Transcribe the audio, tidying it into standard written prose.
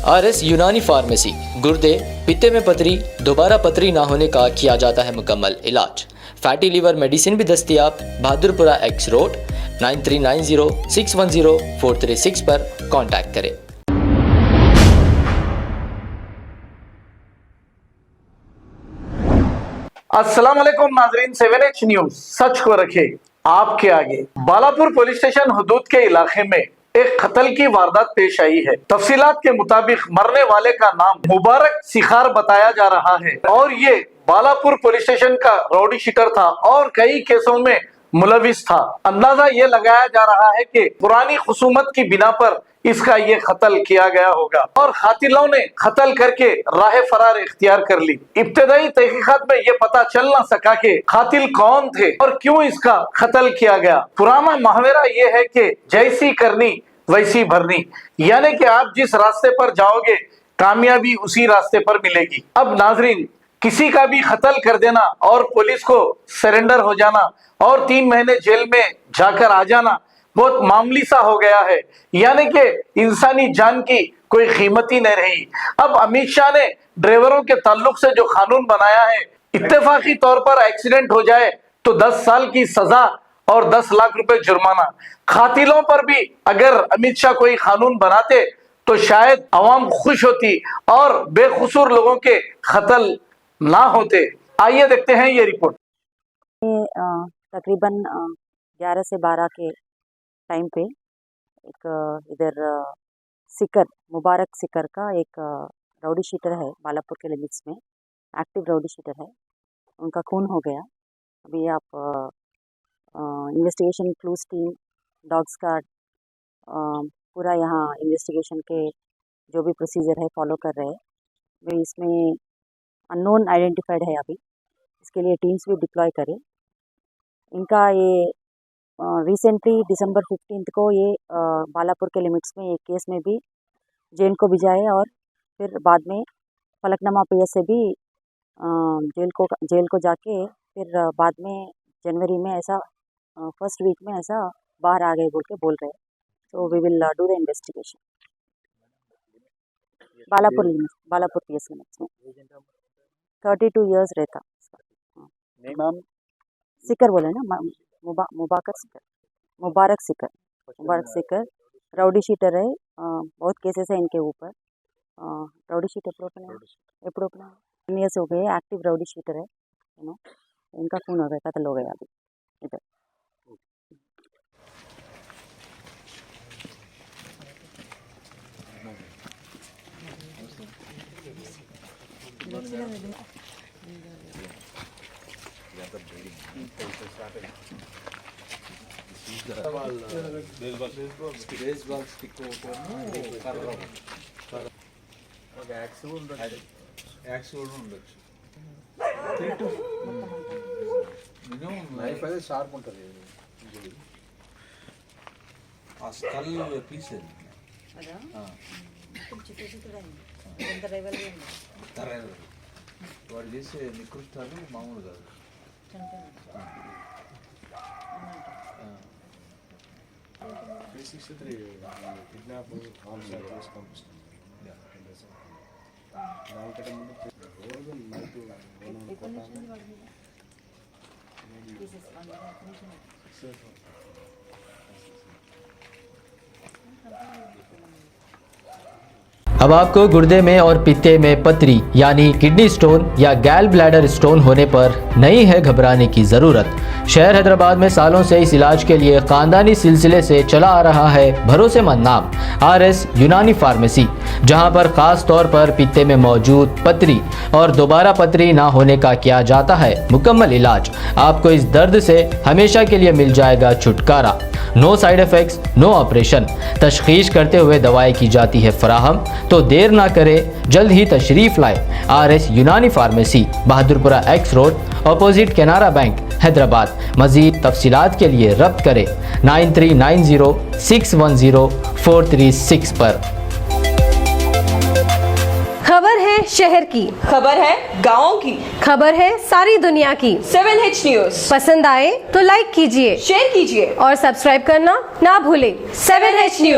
RS यूनानी pharmacy, गुर्दे, पित्ते में पथरी, दोबारा पथरी ना होने का किया जाता है मुकम्मल इलाज। फैटी लीवर मेडिसिन भी दस्तियाब। बहादुरपुरा X रोड 9390610436 पर कांटेक्ट करें। अस्सलाम वालेकुम नाजरीन, 7H न्यूज सच को रखे आपके आगे। बालापुर पुलिस स्टेशन हुदूद के इलाके में एक कत्ल की वारदात पेश आई है। तफसीलात के मुताबिक मरने वाले का नाम मुबारक सिखार बताया जा रहा है और ये बालापुर पुलिस स्टेशन का राउडी शीटर था और कई केसों में मुलविस था। अंदाजा ये लगाया जा रहा है कि पुरानी खुसूमत की बिना पर इसका ये कत्ल किया गया होगा और कातिलों ने कत्ल करके राह फरार इख्तियार कर ली। इब्तदाई तहकीकात में ये पता चल ना सका कि कातिल कौन थे और क्यों इसका कत्ल किया गया। पुराना मुहावरा ये है कि जैसी करनी वैसी भरनी, यानी कि आप जिस रास्ते पर जाओगे कामयाबी उसी रास्ते पर मिलेगी। अब नाजरीन, किसी का भी कत्ल कर देना और पुलिस को सरेंडर हो जाना और 3 महीने जेल में जाकर आ जाना बहुत मामूली सा हो गया है, यानी कि इंसानी जान की कोई कीमत ही नहीं रही। अब अमित शाह ने ड्राइवरों के ताल्लुक से जो कानून बनाया है, इत्तेफाकी तौर पर एक्सीडेंट हो जाए तो 10 साल की सजा और 10 लाख रुपए जुर्माना। कातिलों पर भी अगर अमित शाह कोई कानून बनाते तो शायद अवाम खुश होती और बेकसूर लोगों के कत्ल ना होते। आइए देखते हैं ये रिपोर्ट। तकरीबन 11 से 12 के टाइम पे एक इधर सिकर, मुबारक सिकर का एक राउडी शीटर है बालापुर के लिमिट्स में, एक्टिव राउडी शीटर है। उनका खून हो गया। अभी आप investigation clues team, dog squad पूरा यहाँ इन्वेस्टिगेशन के जो भी प्रोसीजर है फॉलो कर रहे हैं। वे इसमें अननोन आइडेंटिफाइड है। अभी इसके लिए टीम्स भी डिप्लॉय करें। इनका ये रिसेंटली दिसंबर 15 को ये बालापुर के लिमिट्स में एक केस में भी जेल को भिजाए और फिर बाद में फलकनुमा PS से भी जेल को जाके फिर बाद में जनवरी में ऐसा फर्स्ट वीक में ऐसा बाहर आ गए बोल रहे हैं। तो we will do the investigation. Balapur PS limits में 32 इयर्स रहता। नाम सिकर बोले ना, मुबारक सिकर राउडी शीटर है। बहुत केसेस है इनके ऊपर। राउडी शीटर एప్పుడు 10 इयर्स हो गए। एक्टिव राउडी शीटर है, इनका खून हो गया, कत्ल हो गया अभी इधर। బేస్బాల్ స్టిక్ యాక్స్ కూడా ఉండొచ్చు. మినిమం లైఫ్ అయితే షార్ప్ ఉంటుంది. ఆ స్కల్ పీస్ వాడు చేసే నికృష్టాలు మామూలు కాదు. अब आपको गुर्दे में और पित्ते में पथरी यानी किडनी स्टोन या गैल ब्लैडर स्टोन होने पर नहीं है घबराने की ज़रूरत। शहर हैदराबाद में सालों से इस इलाज के लिए ख़ानदानी सिलसिले से चला आ रहा है भरोसेमंद नाम RS यूनानी फार्मेसी, जहां पर ख़ास तौर पर पित्ते में मौजूद पथरी और दोबारा पथरी ना होने का किया जाता है मुकम्मल इलाज। आपको इस दर्द से हमेशा के लिए मिल जाएगा छुटकारा। No side effects, no operation. तशखीस करते हुए दवाएं की जाती है फराहम। तो देर ना करें, जल्द ही तशरीफ़ लाए। RS यूनानी pharmacy, Bahadurpura X road, opposite Canara bank, Hyderabad. मज़ीद तफसीलात के लिए रब्त करें 9390610436 पर। खबर है शहर की, खबर है गाँव की, खबर है सारी दुनिया की। 7H न्यूज पसंद आए तो लाइक कीजिए, शेयर कीजिए और सब्सक्राइब करना ना भूलें। 7H news.